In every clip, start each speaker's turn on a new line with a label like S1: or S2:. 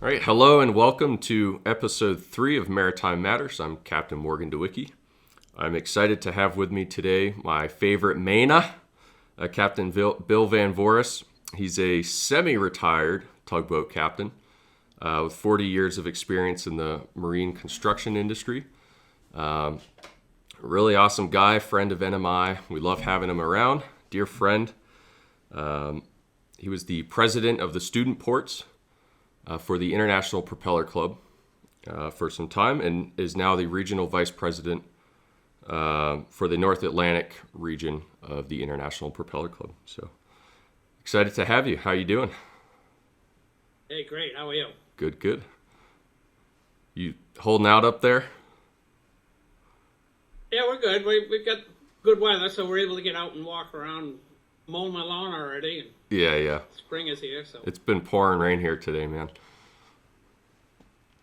S1: All right, hello and welcome to episode 3 of Maritime Matters. I'm Captain Morgan DeWicki. I'm excited to have with me today my favorite Maine, Captain Bill Van Voorhis. He's a semi-retired tugboat captain with 40 years of experience in the marine construction industry. Really awesome guy, friend of NMI. We love having him around. Dear friend. He was the president of the student ports for the International Propeller Club for some time, and is now the regional vice president for the North Atlantic region of the International Propeller Club. So excited to have you. How you doing?
S2: Hey, great. How are you?
S1: Good, good. You holding out up there?
S2: Yeah, we're good. We've got good weather, so we're able to get out and walk around, mow my lawn already. And
S1: Yeah.
S2: spring is here, so.
S1: It's been pouring rain here today, man.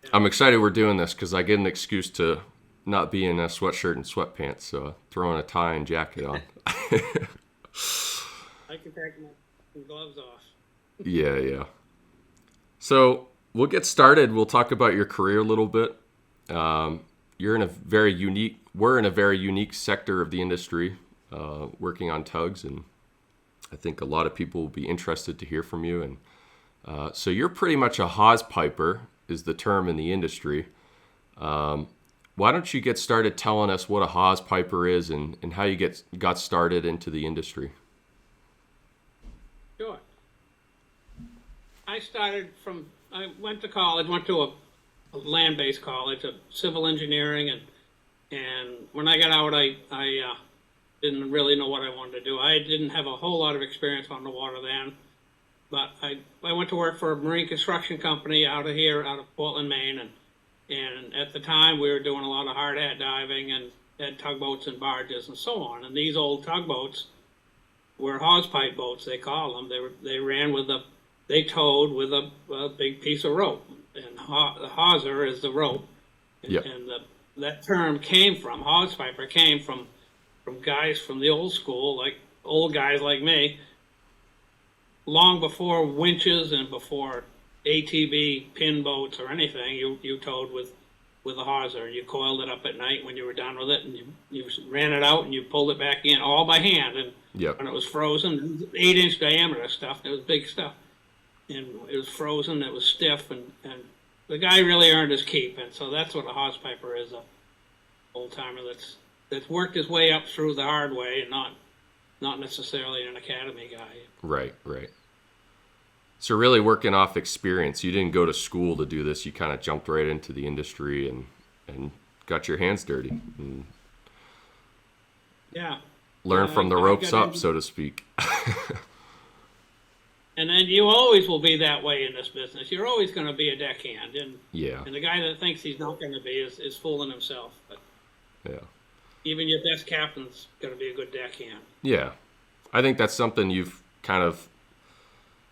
S1: Yeah. I'm excited we're doing this because I get an excuse to not be in a sweatshirt and sweatpants, so throwing a tie and jacket on.
S2: I can take my gloves off.
S1: Yeah. So we'll get started. We'll talk about your career a little bit. We're in a very unique sector of the industry, working on tugs, and I think a lot of people will be interested to hear from you. And so you're pretty much a hawse piper, is the term in the industry. Why don't you get started telling us what a hawse piper is and how you got started into the industry?
S2: Sure. I went to college, went to a land-based college of civil engineering, and when I got out, I didn't really know what I wanted to do. I didn't have a whole lot of experience on the water then, but I went to work for a marine construction company out of Portland, Maine, and at the time we were doing a lot of hard hat diving and had tugboats and barges and so on. And these old tugboats were hawse pipe boats, they call them. They towed with a big piece of rope, and the hawser is the rope.
S1: Yep.
S2: And that term hawse piper came from guys from the old school, like old guys like me, long before winches and before ATB pin boats or anything. You towed with a hawser, and you coiled it up at night when you were done with it, and you ran it out and you pulled it back in all by hand. And
S1: Yep.
S2: when it was frozen, it was 8-inch diameter stuff. It was big stuff, and it was frozen. It was stiff, and the guy really earned his keep. And so that's what a hawse piper is, a old timer that's worked his way up through the hard way, and not necessarily an academy guy.
S1: Right. So really working off experience. You didn't go to school to do this. You kind of jumped right into the industry and got your hands dirty. And
S2: Yeah.
S1: learn from the ropes up, so to speak.
S2: And then you always will be that way in this business. You're always going to be a deckhand. And
S1: Yeah.
S2: the guy that thinks he's not going to be is fooling himself. But
S1: Yeah.
S2: even your best captain's going to be a good deckhand.
S1: Yeah. I think that's something you've kind of,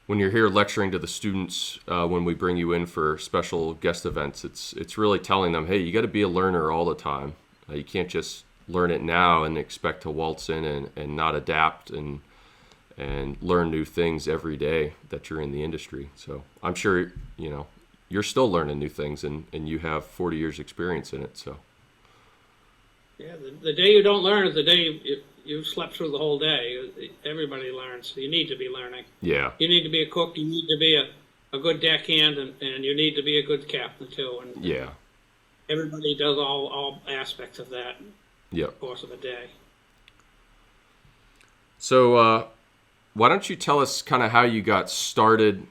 S1: when you're here lecturing to the students, when we bring you in for special guest events, it's really telling them, hey, you got to be a learner all the time. You can't just learn it now and expect to waltz in and not adapt and learn new things every day that you're in the industry. So I'm sure, you're still learning new things, and you have 40 years experience in it. So
S2: Yeah, the day you don't learn is the day you slept through the whole day. Everybody learns. You need to be learning.
S1: yeah.
S2: You need to be a cook. You need to be a good deckhand, and you need to be a good captain too. And
S1: Yeah.
S2: everybody does all aspects of that in
S1: Yep.
S2: the course of a day.
S1: So why don't you tell us kind of how you got started?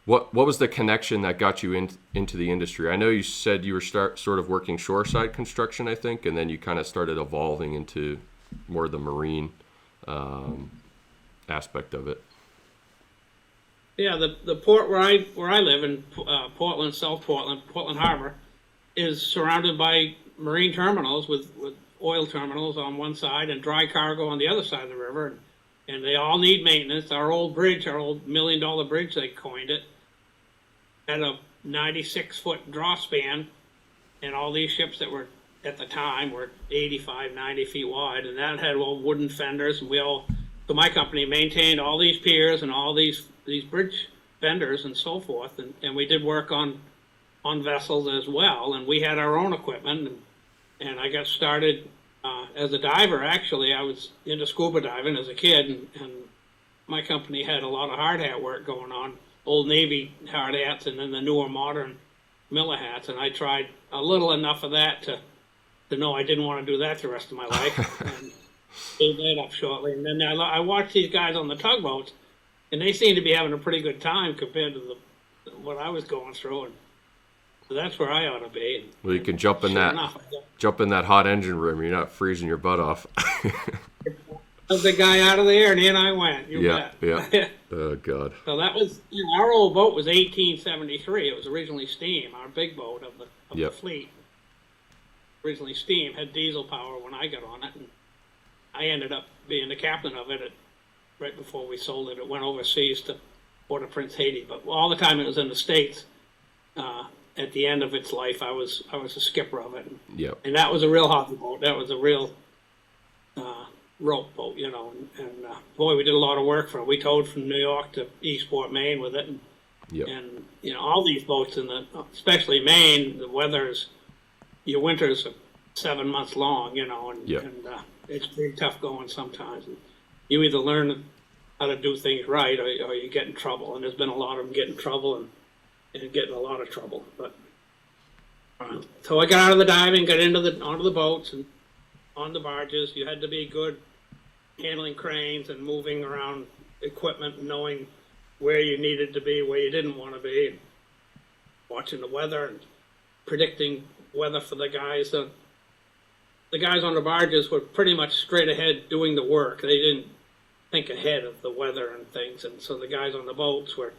S1: What was the connection that got you into the industry? I know you said you were sort of working shoreside construction, I think, and then you kind of started evolving into more the marine aspect of it.
S2: Yeah, the port where I live in Portland, South Portland, Portland Harbor, is surrounded by marine terminals with oil terminals on one side and dry cargo on the other side of the river, and they all need maintenance. Our old $1 million bridge, they coined it, had a 96-foot draw span, and all these ships that were at the time were 85, 90 feet wide, and that had all wooden fenders. And so my company maintained all these piers and all these bridge vendors and so forth, and we did work on vessels as well, and we had our own equipment, and I got started as a diver. Actually, I was into scuba diving as a kid, and my company had a lot of hard hat work going on, old Navy hard hats, and then the newer modern Miller hats, and I tried a little enough of that to know I didn't want to do that the rest of my life, and gave that up shortly. And then I watched these guys on the tugboats, and they seemed to be having a pretty good time compared to what I was going through, and so that's where I ought to be.
S1: Well, you can jump in that hot engine room. You're not freezing your butt off.
S2: I was the guy out of there, and in I went.
S1: Yeah. Oh, God.
S2: So that was, our old boat was 1873. It was originally steam, our big boat of the fleet. Originally steam, had diesel power when I got on it, and I ended up being the captain of it right before we sold it. It went overseas to Port-au-Prince, Haiti, but all the time it was in the States. At the end of its life, I was a skipper of it.
S1: Yep.
S2: And that was a real hobby boat. That was a real rope boat, and boy, we did a lot of work for it. We towed from New York to Eastport, Maine with it. And all these boats, especially Maine, the weather's, your winters are 7 months long, and it's pretty tough going sometimes. And you either learn how to do things right or you get in trouble. And there's been a lot of them get in trouble and get in a lot of trouble. But so I got out of the diving, got onto the boats and on the barges. You had to be good handling cranes and moving around equipment and knowing where you needed to be, where you didn't want to be, and watching the weather and predicting weather for the guys. The guys on the barges were pretty much straight ahead doing the work. They didn't think ahead of the weather and things, and so the guys on the boats were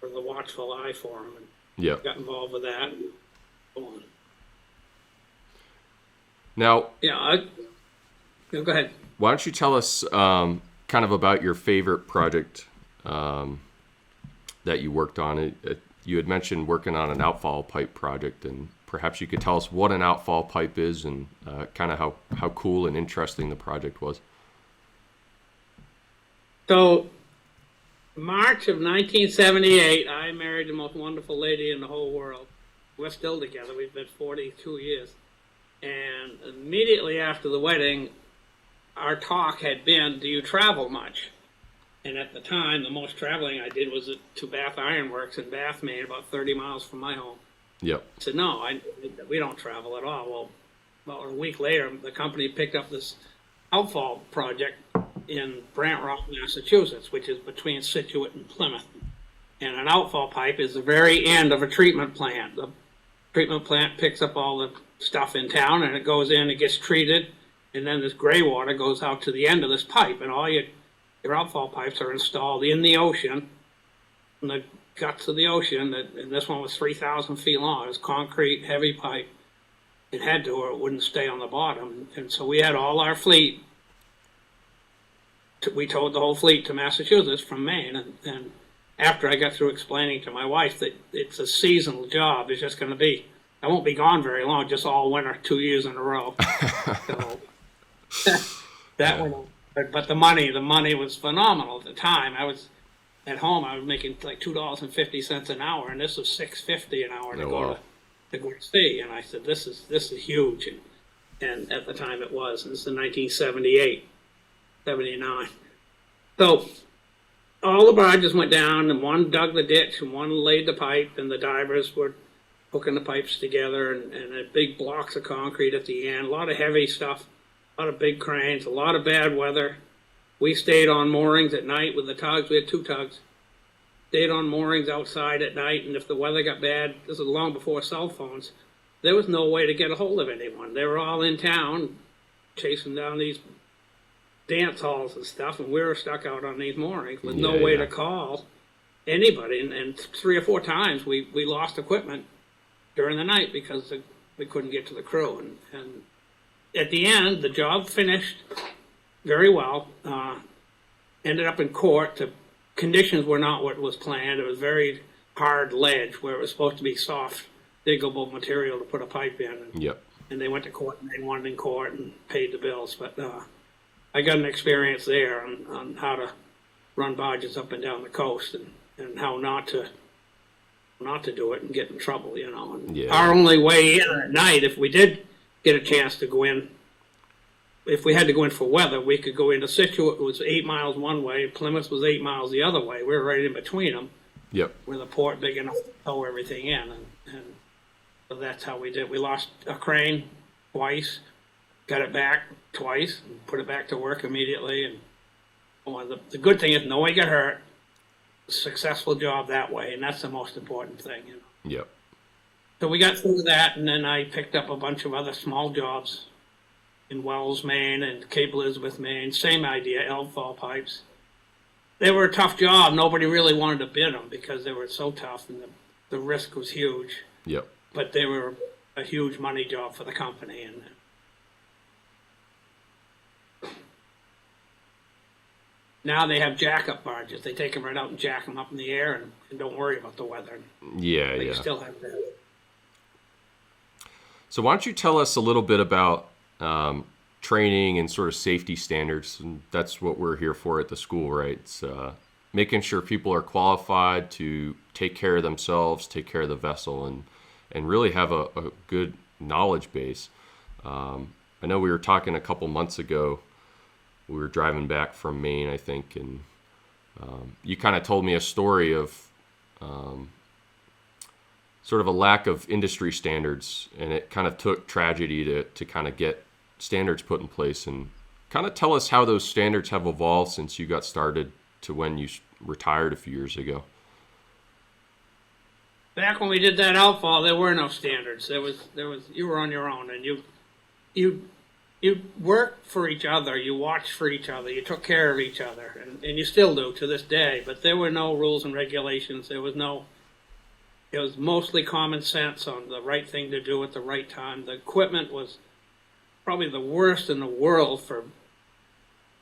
S2: the watchful eye for them, and got involved with that. And so on.
S1: Now,
S2: go ahead.
S1: Why don't you tell us kind of about your favorite project that you worked on? You had mentioned working on an outfall pipe project, and perhaps you could tell us what an outfall pipe is and kind of how cool and interesting the project was.
S2: So, March of 1978, I married the most wonderful lady in the whole world. We're still together. We've been 42 years. And immediately after the wedding, our talk had been, do you travel much? And at the time, the most traveling I did was to Bath Iron Works in Bath, Maine, about 30 miles from my home.
S1: Yep.
S2: I said, no, we don't travel at all. Well, about a week later, the company picked up this outfall project in Brant Rock, Massachusetts, which is between Scituate and Plymouth. And an outfall pipe is the very end of a treatment plant. The treatment plant picks up all the stuff in town, and it goes in, it gets treated, and then this gray water goes out to the end of this pipe, and all your outfall pipes are installed in the ocean, in the guts of the ocean, and this one was 3,000 feet long. It was concrete, heavy pipe. It had to, or it wouldn't stay on the bottom. And so we had all our fleet, we towed the whole fleet to Massachusetts from Maine, and after I got through explaining to my wife that it's a seasonal job, it's just going to be, I won't be gone very long, just all winter, 2 years in a row. So that went on. But the money was phenomenal at the time. I was at home. I was making like $2.50 an hour, and this was $6.50 an hour to go to sea. And I said, "This is huge." And at the time, it was. This is in 1978, 79. So all the barges went down, and one dug the ditch, and one laid the pipe, and the divers were hooking the pipes together, and big blocks of concrete at the end. A lot of heavy stuff. A lot of big cranes, a lot of bad weather. We stayed on moorings at night with the tugs. We had 2 tugs. Stayed on moorings outside at night, and if the weather got bad, this was long before cell phones, there was no way to get a hold of anyone. They were all in town chasing down these dance halls and stuff, and we were stuck out on these moorings with no way to call anybody. And 3 or 4 times we lost equipment during the night because we couldn't get to the crew. And at the end, the job finished very well. Ended up in court. The conditions were not what was planned. It was very hard ledge where it was supposed to be soft, diggable material to put a pipe in. And they went to court, and they won in court and paid the bills. But I got an experience there on how to run barges up and down the coast. And and how not to do it and get in trouble, you know. And
S1: Yeah.
S2: our only way in at night, if we did get a chance to go in, if we had to go in for weather, we could go into Situate. It was 8 miles one way. Plymouth was 8 miles the other way. We were right in between them.
S1: Yep.
S2: With a port big enough to tow everything in, and so that's how we did. We lost a crane twice, got it back twice, and put it back to work immediately. And the good thing is no one got hurt. Successful job that way, and that's the most important thing, you know.
S1: Yep.
S2: So we got through that, and then I picked up a bunch of other small jobs in Wells, Maine, and Cape Elizabeth, Maine. Same idea, outfall pipes. They were a tough job. Nobody really wanted to bid them because they were so tough, and the risk was huge.
S1: Yep.
S2: But they were a huge money job for the company. And now they have Jackup barges. They take them right out and jack them up in the air and don't worry about the weather.
S1: Yeah,
S2: They
S1: yeah.
S2: still have that.
S1: So why don't you tell us a little bit about training and sort of safety standards? And that's what we're here for at the school, right? It's making sure people are qualified to take care of themselves, take care of the vessel, and really have a good knowledge base. I know we were talking a couple months ago. We were driving back from Maine, I think, and you kind of told me a story of sort of a lack of industry standards, and it kind of took tragedy to kind of get standards put in place. And kind of tell us how those standards have evolved since you got started to when you retired a few years ago.
S2: Back when we did that outfall, there were no standards. There was you were on your own, and you worked for each other, you watched for each other, you took care of each other, and you still do to this day. But there were no rules and regulations. It was mostly common sense on the right thing to do at the right time. The equipment was probably the worst in the world for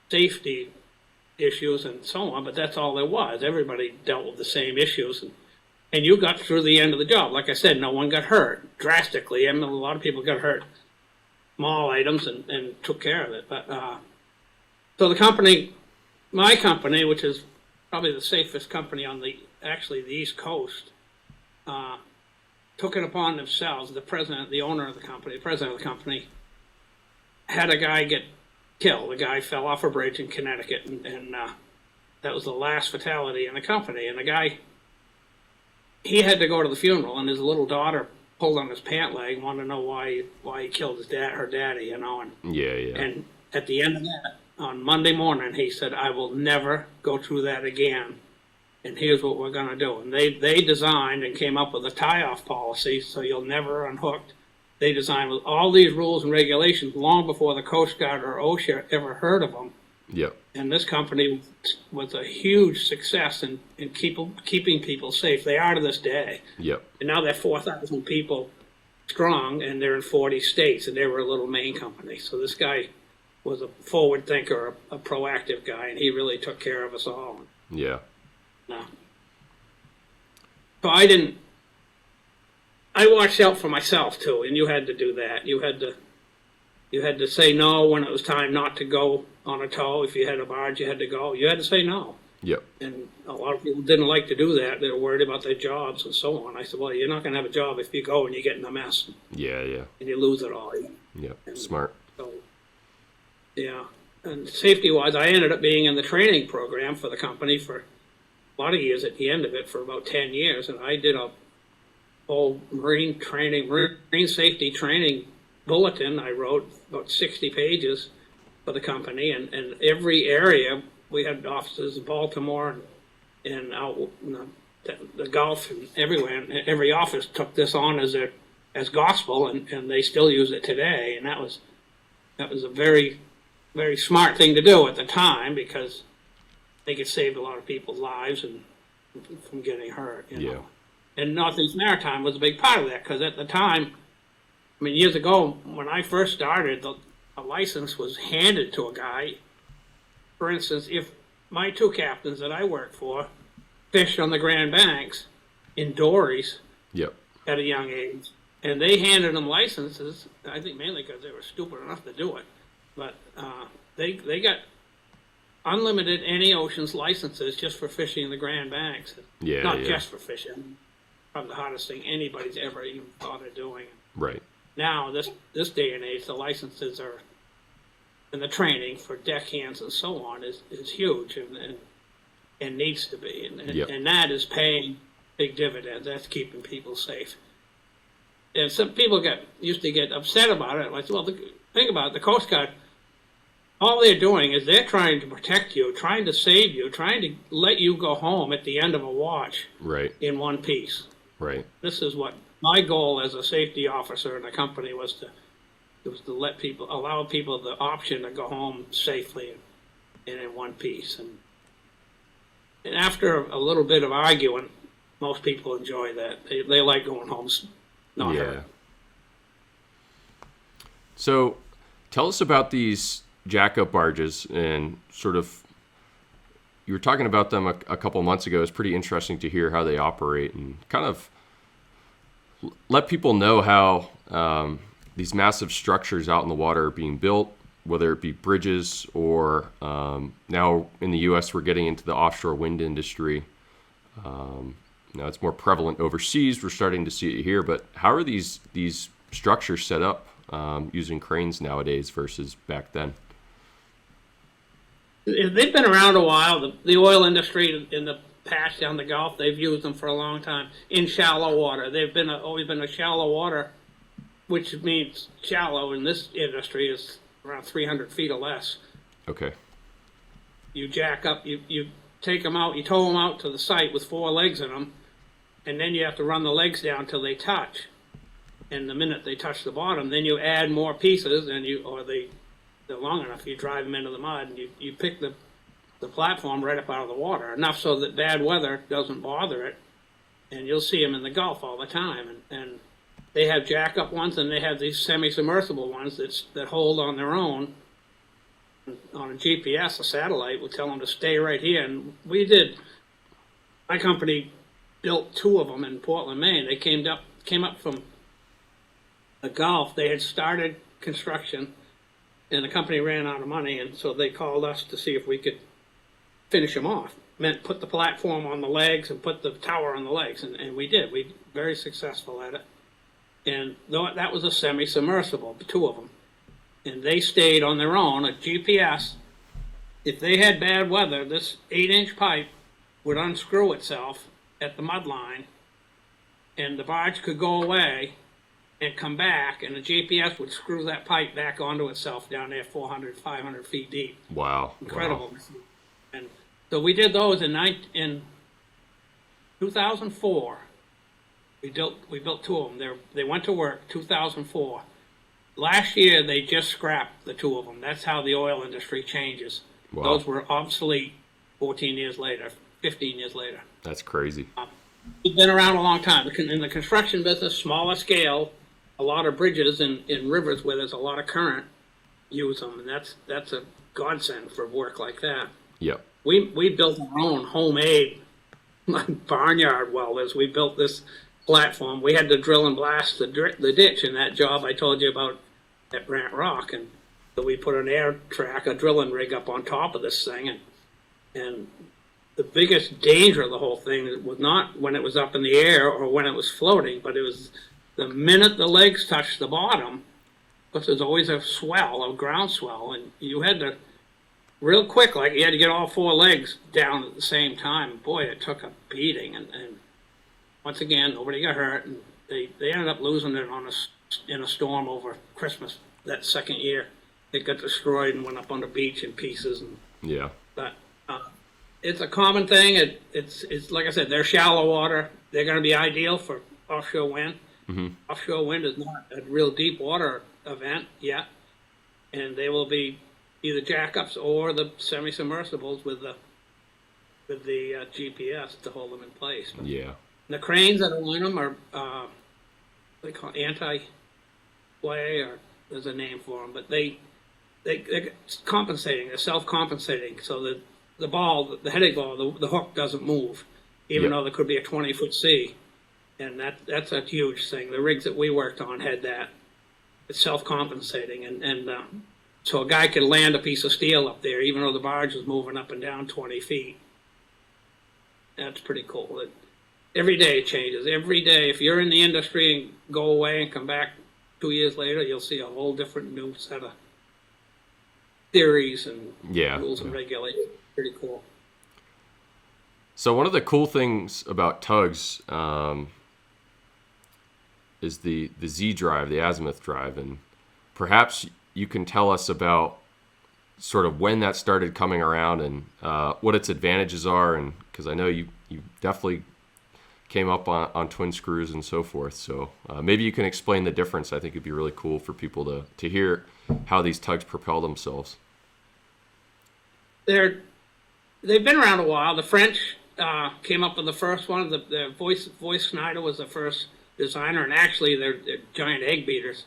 S2: safety issues and so on, but that's all there was. Everybody dealt with the same issues, and you got through the end of the job. Like I said, no one got hurt drastically. I mean, a lot of people got hurt, small items, and took care of it. But so the company, my company, which is probably the safest company on the East Coast, took it upon themselves. The president, the owner of the company, the president of the company, had a guy get killed. The guy fell off a bridge in Connecticut, and that was the last fatality in the company. And the guy, he had to go to the funeral, and his little daughter pulled on his pant leg, wanted to know why he killed her daddy, you know. And
S1: Yeah.
S2: and at the end of that, on Monday morning, he said, "I will never go through that again. And here's what we're going to do." And they designed and came up with a tie-off policy, so you'll never unhooked. They designed with all these rules and regulations long before the Coast Guard or OSHA ever heard of them.
S1: Yep.
S2: And this company was a huge success in keeping people safe. They are to this day.
S1: Yep.
S2: And now they're 4,000 people strong, and they're in 40 states, and they were a little Maine company. So this guy was a forward thinker, a proactive guy, and he really took care of us all.
S1: Yeah.
S2: No. So I watched out for myself too, and you had to do that. You had to say no when it was time not to go on a tow. If you had a barge, you had to go. You had to say no.
S1: Yep.
S2: And a lot of people didn't like to do that. They were worried about their jobs and so on. I said, well, you're not going to have a job if you go and you get in a mess.
S1: Yeah.
S2: And you lose it all.
S1: Yep. Smart.
S2: So, yeah. And safety-wise, I ended up being in the training program for the company for a lot of years at the end of it, for about 10 years. And I did a whole marine safety training bulletin. I wrote about 60 pages for the company, and every area, we had offices in Baltimore and out in the Gulf and everywhere, and every office took this on as gospel, and they still use it today. And that was a very, very smart thing to do at the time, because they could save a lot of people's lives and from getting hurt, you know. And Northeast Maritime was a big part of that, because at the time, I mean, years ago, when I first started, a license was handed to a guy. For instance, if my two captains that I worked for fished on the Grand Banks in dories at a young age, and they handed them licenses, I think mainly because they were stupid enough to do it, but they got unlimited any oceans licenses just for fishing the Grand Banks.
S1: Yeah,
S2: Not
S1: yeah.
S2: just for fishing. Probably the hardest thing anybody's ever even thought of doing.
S1: Right.
S2: Now, this day and age, the licenses are, and the training for deckhands and so on is huge and needs to be.
S1: Yep.
S2: And that is paying big dividends. That's keeping people safe. And some people used to get upset about it. Like, well, think about it. The Coast Guard, all they're doing is they're trying to protect you, trying to save you, trying to let you go home at the end of a watch
S1: Right.
S2: in one piece.
S1: Right.
S2: This is what my goal as a safety officer in the company was to allow people the option to go home safely and in one piece. And after a little bit of arguing, most people enjoy that. They like going home not hurt.
S1: So tell us about these Jackup barges, and sort of, you were talking about them a couple months ago. It's pretty interesting to hear how they operate, and kind of let people know how these massive structures out in the water are being built, whether it be bridges or now in the U.S. we're getting into the offshore wind industry. Now it's more prevalent overseas. We're starting to see it here, but how are these structures set up using cranes nowadays versus back then?
S2: They've been around a while. The oil industry in the past down the Gulf, they've used them for a long time in shallow water. They've always been a shallow water, which means shallow in this industry is around 300 feet or less.
S1: Okay.
S2: You jack up, you take them out, you tow them out to the site with 4 legs in them, and then you have to run the legs down till they touch. And the minute they touch the bottom, then you add more pieces, and they're long enough, you drive them into the mud, and you pick the platform right up out of the water, enough so that bad weather doesn't bother it. And you'll see them in the Gulf all the time. And they have Jackup ones, and they have these semi-submersible ones that hold on their own. On a GPS, a satellite will tell them to stay right here. And my company built 2 of them in Portland, Maine. They came up from the Gulf. They had started construction, and the company ran out of money, and so they called us to see if we could finish them off. Meant put the platform on the legs and put the tower on the legs, and we did. We very successful at it. And that was a semi-submersible, 2 of them. And they stayed on their own, a GPS. If they had bad weather, this 8-inch pipe would unscrew itself at the mud line, and the barge could go away and come back, and the GPS would screw that pipe back onto itself down there 400, 500 feet deep.
S1: Wow.
S2: Incredible.
S1: Wow.
S2: And so we did those in 2004. We built 2 of them. They went to work 2004. Last year they just scrapped the 2 of them. That's how the oil industry changes.
S1: Wow.
S2: Those were obsolete 14 years later, 15 years later.
S1: That's crazy.
S2: We've been around a long time. In the construction business, smaller scale, a lot of bridges in rivers where there's a lot of current use them, and that's a godsend for work like that.
S1: Yep.
S2: We built our own homemade barnyard welders. We built this platform. We had to drill and blast the ditch in that job I told you about at Brant Rock, and so we put an air track, a drilling rig up on top of this thing, and the biggest danger of the whole thing was not when it was up in the air or when it was floating, but it was the minute the legs touched the bottom, because there's always a swell, a ground swell, and you had to, real quick, like you had to get all 4 legs down at the same time. Boy, it took a beating, and once again, nobody got hurt, and they ended up losing it in a storm over Christmas that second year. It got destroyed and went up on the beach in pieces.
S1: Yeah.
S2: But it's a common thing. It's like I said, they're shallow water. They're going to be ideal for offshore wind.
S1: Mm-hmm.
S2: Offshore wind is not a real deep water event yet, and they will be either jackups or the semi-submersibles with the GPS to hold them in place. But
S1: Yeah.
S2: the cranes that are on them are they call it anti-sway, or there's a name for them, but they're compensating. They're self-compensating, so that the heading ball, the hook doesn't move, even though there could be a 20-foot sea, and that's a huge thing. The rigs that we worked on had that. It's self-compensating, and So a guy could land a piece of steel up there, even though the barge is moving up and down 20 feet. That's pretty cool. Every day it changes. Every day, if you're in the industry and go away and come back 2 years later, you'll see a whole different new set of theories and rules and regulations. Pretty cool.
S1: So one of the cool things about Tugs is the Zdrive, the azimuth drive, and perhaps you can tell us about sort of when that started coming around and what its advantages are, and because I know you definitely came up on twin screws and so forth. So maybe you can explain the difference. I think it'd be really cool for people to hear how these tugs propel themselves.
S2: They've been around a while. The French came up with the first one. The Voice Schneider was the first designer, and actually they're giant egg beaters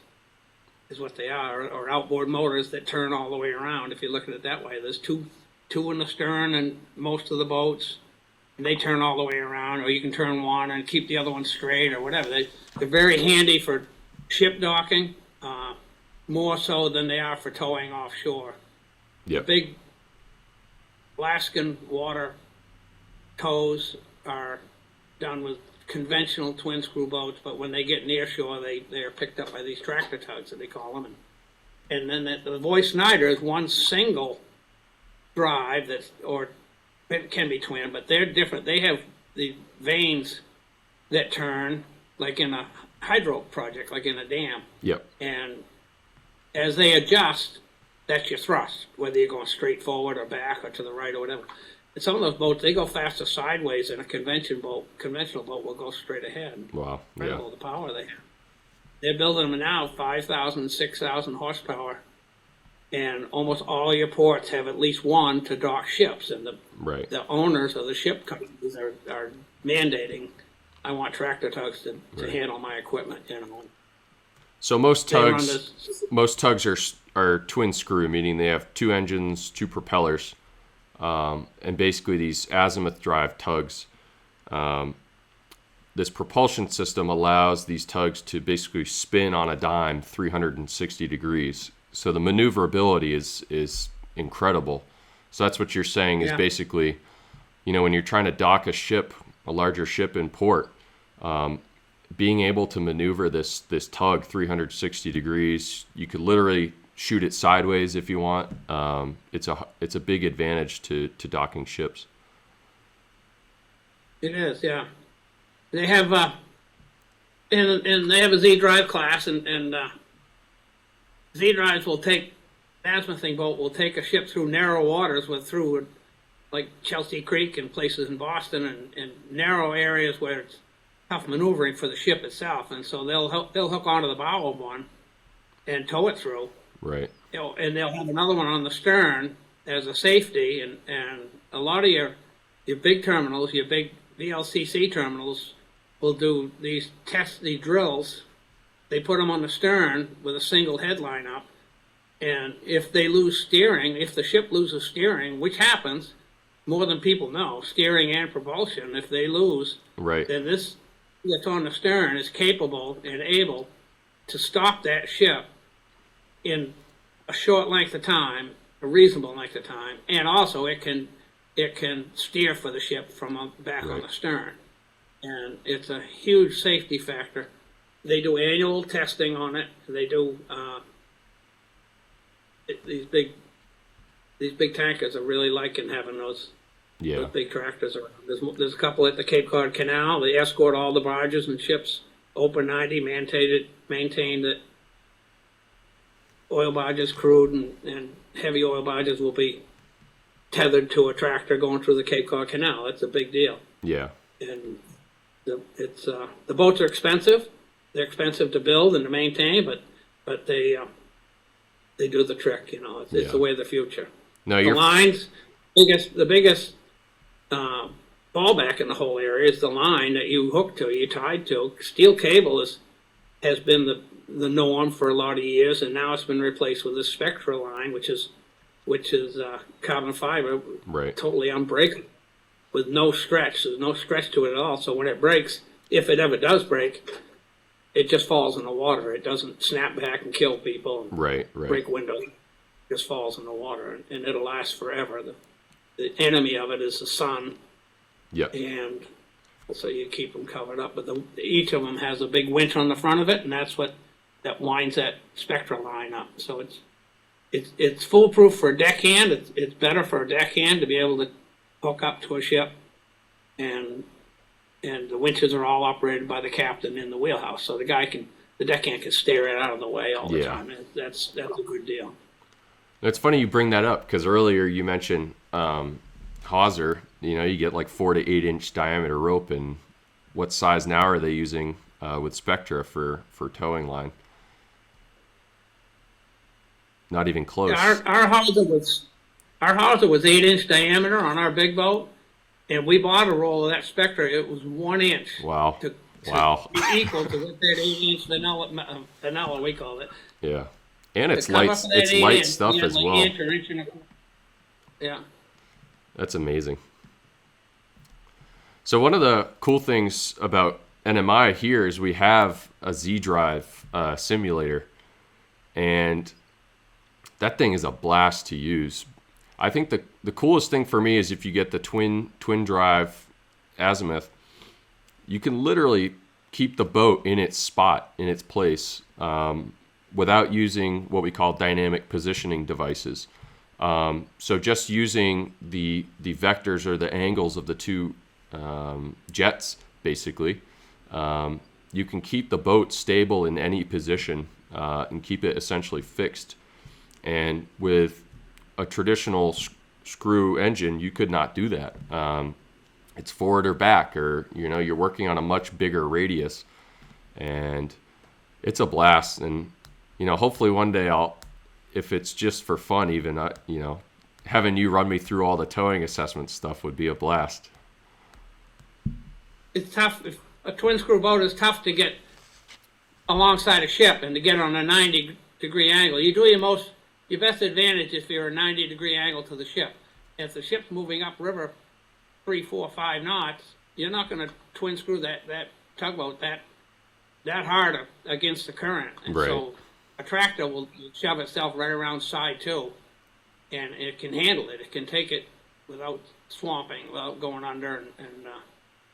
S2: is what they are, or outboard motors that turn all the way around. If you look at it that way, there's two in the stern and most of the boats, and they turn all the way around, or you can turn one and keep the other one straight or whatever. They're very handy for ship docking, more so than they are for towing offshore.
S1: Yep.
S2: The big Alaskan water tows are done with conventional twin screw boats, but when they get near shore, they are picked up by these tractor tugs, that they call them. And then the Voice Schneider is one single drive or it can be twin, but they're different. They have the vanes that turn like in a hydro project, like in a dam.
S1: Yep.
S2: And as they adjust, that's your thrust, whether you're going straight forward or back or to the right or whatever. And some of those boats, they go faster sideways than a conventional boat will go straight ahead.
S1: Wow.
S2: Incredible the power they have. They're building them now, 5,000, 6,000 horsepower. And almost all your ports have at least one to dock ships. And the owners of the ship companies are mandating, I want tractor tugs to handle my equipment.
S1: So most tugs are twin screw, meaning they have two engines, two propellers. And basically these azimuth drive tugs, this propulsion system allows these tugs to basically spin on a dime 360 degrees. So the maneuverability is incredible. So that's what you're saying is basically, when you're trying to dock a larger ship in port, being able to maneuver this tug 360 degrees, you could literally shoot it sideways if you want. It's a big advantage to docking ships.
S2: It is, yeah. They have and they have a Zdrive class, and Zdrives will take azimuthing boat will take a ship through narrow waters through like Chelsea Creek and places in Boston and narrow areas where it's tough maneuvering for the ship itself, and so they'll hook onto the bow of one and tow it through.
S1: Right.
S2: And they'll have another one on the stern as a safety, and a lot of your big terminals, your big VLCC terminals, will do these drills. They put them on the stern with a single headline up, and if they lose steering, if the ship loses steering, which happens more than people know, steering and propulsion, if they lose, then this that's on the stern is capable and able to stop that ship in a short length of time, a reasonable length of time, and also it can steer for the ship from back on the stern, and it's a huge safety factor. They do annual testing on it. They do these big tankers are really liking having those big tractors around. There's a couple at the Cape Cod Canal. They escort all the barges and ships over 90, maintain that oil barges, crude and heavy oil barges will be tethered to a tractor going through the Cape Cod Canal. That's a big deal. Yeah. And the boats are expensive. They're expensive to build and to maintain, but they do the trick. It's the way of the future. No, the lines, the biggest fallback in the whole area is the line that you hook to, you tied to. Steel cable has been the norm for a lot of years, and now it's been replaced with this Spectra line, which is carbon fiber, totally unbreakable, with no stretch. There's no stretch to it at all. So when it breaks, if it ever does break, it just falls in the water. It doesn't snap back and kill people and break windows. just falls in the water, and it'll last forever. The enemy of it is the sun,
S1: Yep.
S2: and so you keep them covered up. But each of them has a big winch on the front of it, and that winds that Spectra line up. So it's foolproof for a deckhand. It's better for a deckhand to be able to hook up to a ship, and the winches are all operated by the captain in the wheelhouse, so the deckhand can steer it out of the way all the time. That's a good deal.
S1: It's funny you bring that up, because earlier you mentioned hawser. You get like 4 to 8 inch diameter rope, and what size now are they using with Spectra for towing line? Not even close.
S2: Yeah, our hawser was 8 inch diameter on our big boat, and we bought a roll of that Spectra. It was 1 inch.
S1: Wow.
S2: To
S1: wow.
S2: be equal to what that 8 inch vanilla we call it.
S1: Yeah, and it's light. It's light stuff as
S2: like
S1: well.
S2: Inch and a quarter. Yeah.
S1: That's amazing. So one of the cool things about NMI here is we have a Zdrive simulator, and that thing is a blast to use. I think the coolest thing for me is if you get the twin drive azimuth, you can literally keep the boat in its spot, in its place, without using what we call dynamic positioning devices. So just using the vectors or the angles of the two jets, basically, you can keep the boat stable in any position and keep it essentially fixed. And with a traditional screw engine, you could not do that. It's forward or back, or you're working on a much bigger radius, and it's a blast. And hopefully one day if it's just for fun, even having you run me through all the towing assessment stuff would be a blast.
S2: It's tough. If a twin screw boat is tough to get alongside a ship and to get on a 90-degree angle. You do your best advantage if you're a 90-degree angle to the ship. If the ship's moving upriver 3, 4, 5 knots, you're not going to twin screw that tugboat that hard against the current. And
S1: right.
S2: So a tractor will shove itself right around side 2, and it can handle it. It can take it without swamping, without going under,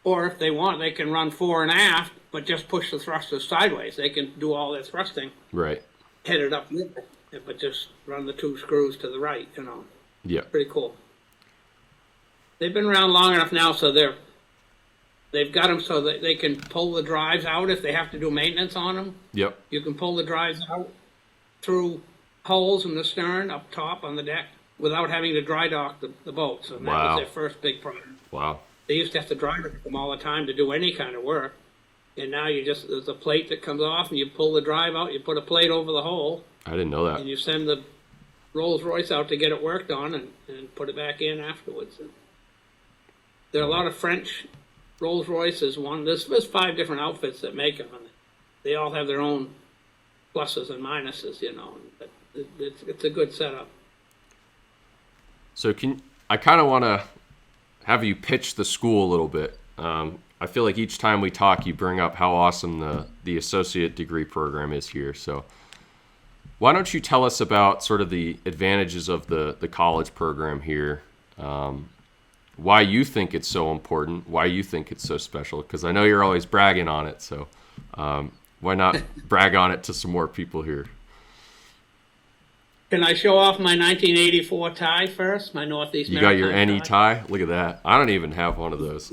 S2: or if they want, they can run fore and aft, but just push the thrusters sideways. They can do all their thrusting,
S1: right,
S2: headed up middle, but just run the 2 screws to the right.
S1: Yeah,
S2: pretty cool. They've been around long enough now, so they've got them so that they can pull the drives out if they have to do maintenance on them.
S1: Yep.
S2: You can pull the drives out through holes in the stern up top on the deck without having to dry dock the boats. And that was their first big problem.
S1: Wow.
S2: They used to have to dry dock them all the time to do any kind of work. And now there's a plate that comes off, and you pull the drive out, you put a plate over the hole.
S1: I didn't know that.
S2: And you send the Rolls Royce out to get it worked on and put it back in afterwards. And there are a lot of French Rolls Royces. There's 5 different outfits that make them, and they all have their own pluses and minuses, But it's a good setup.
S1: So I kind of want to have you pitch the school a little bit. I feel like each time we talk, you bring up how awesome the associate degree program is here. So why don't you tell us about sort of the advantages of the college program here, why you think it's so important, why you think it's so special, because I know you're always bragging on it. So why not brag on it to some more people here?
S2: Can I show off my 1984 tie first? My Northeast
S1: You
S2: Maritime
S1: got your NE tie? Look at that. I don't even have one of those.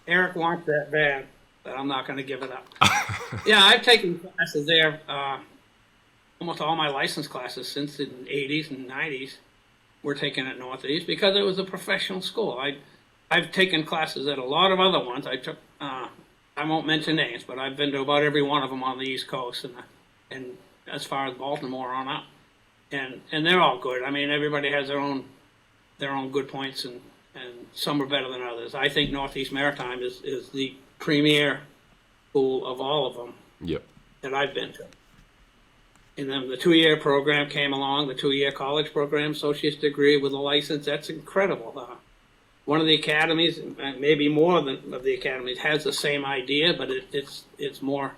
S2: Eric wants that bad, but I'm not going to give it up. Yeah, I've taken classes there, almost all my license classes since the 80s and 90s were taken at Northeast because it was a professional school. I've taken classes at a lot of other ones. I took, I won't mention names, but I've been to about every one of them on the East Coast and as far as Baltimore on up, and they're all good. I mean, everybody has their own good points, and some are better than others. I think Northeast Maritime is the premier school of all of them.
S1: Yep.
S2: That I've been to. And then the 2-year program came along, the 2-year college program, associate's degree with a license. That's incredible. One of the academies, maybe more of the academies, has the same idea, but it's more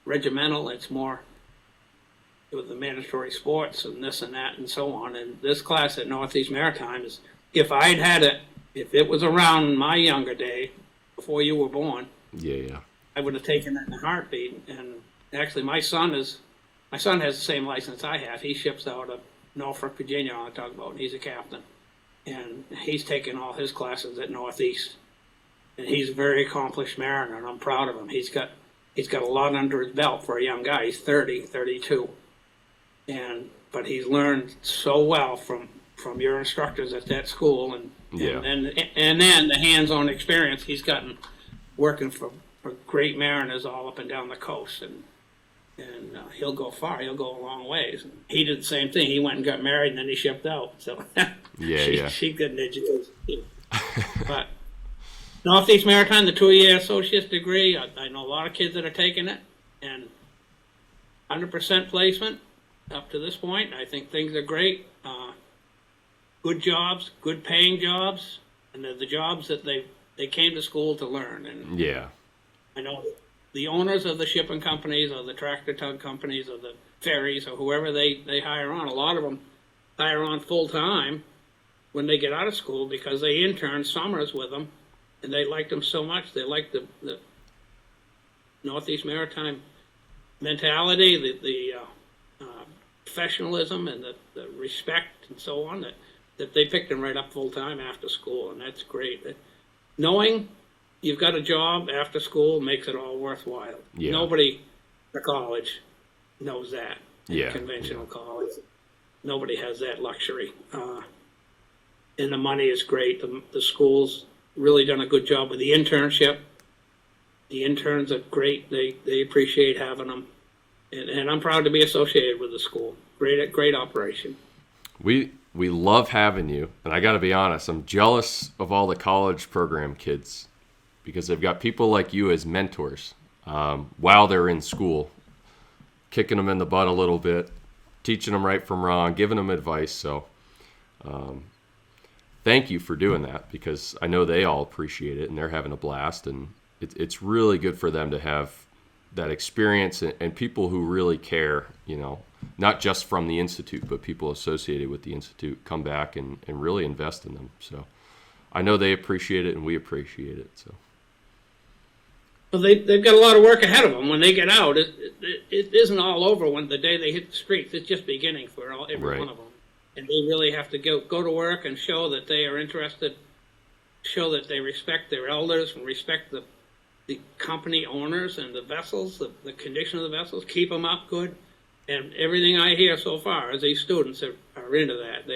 S2: regimental. It's more with the mandatory sports and this and that and so on. And this class at Northeast Maritime is, if I'd had it, if it was around in my younger day, before you were born,
S1: Yeah.
S2: I would have taken it in a heartbeat. And actually, my son has the same license I have. He ships out of Norfolk, Virginia on a tugboat. He's a captain, and he's taken all his classes at Northeast. And he's a very accomplished mariner, and I'm proud of him. He's got a lot under his belt for a young guy. He's 30, 32. But he's learned so well from your instructors at that school, and then the hands-on experience he's gotten working for great mariners all up and down the coast, and he'll go far. He'll go a long ways. He did the same thing. He went and got married, and then he shipped out. So she got an education. But Northeast Maritime, the 2-year associate's degree, I know a lot of kids that are taking it, and 100% placement up to this point. I think things are great. Good jobs, good paying jobs, and they're the jobs that they came to school to learn. And I know the owners of the shipping companies or the tractor tug companies or the ferries or whoever they hire on, a lot of them hire on full time when they get out of school because they intern summers with them, and they liked them so much. They liked the Northeast Maritime mentality, the professionalism, and the respect and so on, that they picked them right up full time after school, and that's great. Knowing you've got a job after school makes it all worthwhile. Nobody at college knows that. Conventional college, nobody has that luxury. And the money is great. The school's really done a good job with the internship. The interns are great. They appreciate having them. And I'm proud to be associated with the school. Great operation.
S1: We love having you, and I got to be honest, I'm jealous of all the college program kids because they've got people like you as mentors while they're in school, kicking them in the butt a little bit, teaching them right from wrong, giving them advice. So thank you for doing that because I know they all appreciate it, and they're having a blast, and it's really good for them to have that experience and people who really care, not just from the Institute, but people associated with the Institute come back and really invest in them. So I know they appreciate it and we appreciate it. So.
S2: Well, they've got a lot of work ahead of them. When they get out, it isn't all over when the day they hit the streets. It's just beginning for every one of them. And they really have to go to work and show that they are interested, show that they respect their elders and respect the company owners and the vessels, the condition of the vessels, keep them up good. And everything I hear so far is these students are into that.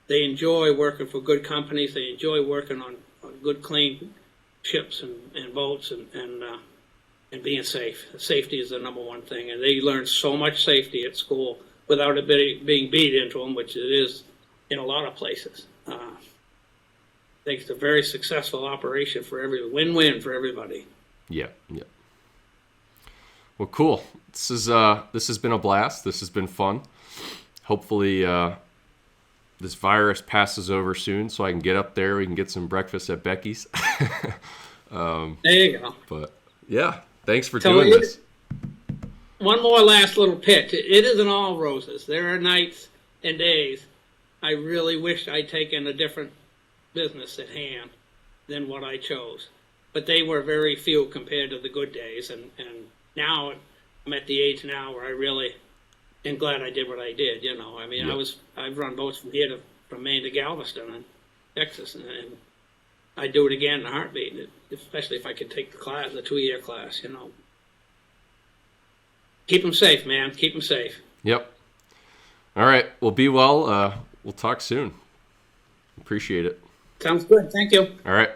S2: They enjoy working for good companies. They enjoy working on good, clean ships and boats and being safe. Safety is the number one thing. And they learn so much safety at school without it being beat into them, which it is in a lot of places. I think it's a very successful operation for win-win for everybody.
S1: Yeah. Well, cool. This has been a blast. This has been fun. Hopefully, this virus passes over soon, so I can get up there. We can get some breakfast at Becky's.
S2: There you go.
S1: But yeah, thanks for doing this.
S2: One more last little pitch. It isn't all roses. There are nights and days I really wish I'd taken a different business at hand than what I chose. But they were very few compared to the good days. And now I'm at the age now where I really am glad I did what I did. I mean, I've run boats from Maine to Galveston and Texas, and I'd do it again in a heartbeat, especially if I could take the 2-year class, Keep them safe, man. Keep them safe.
S1: Yep. All right. Well, be well. We'll talk soon. Appreciate it.
S2: Sounds good. Thank you.
S1: All right.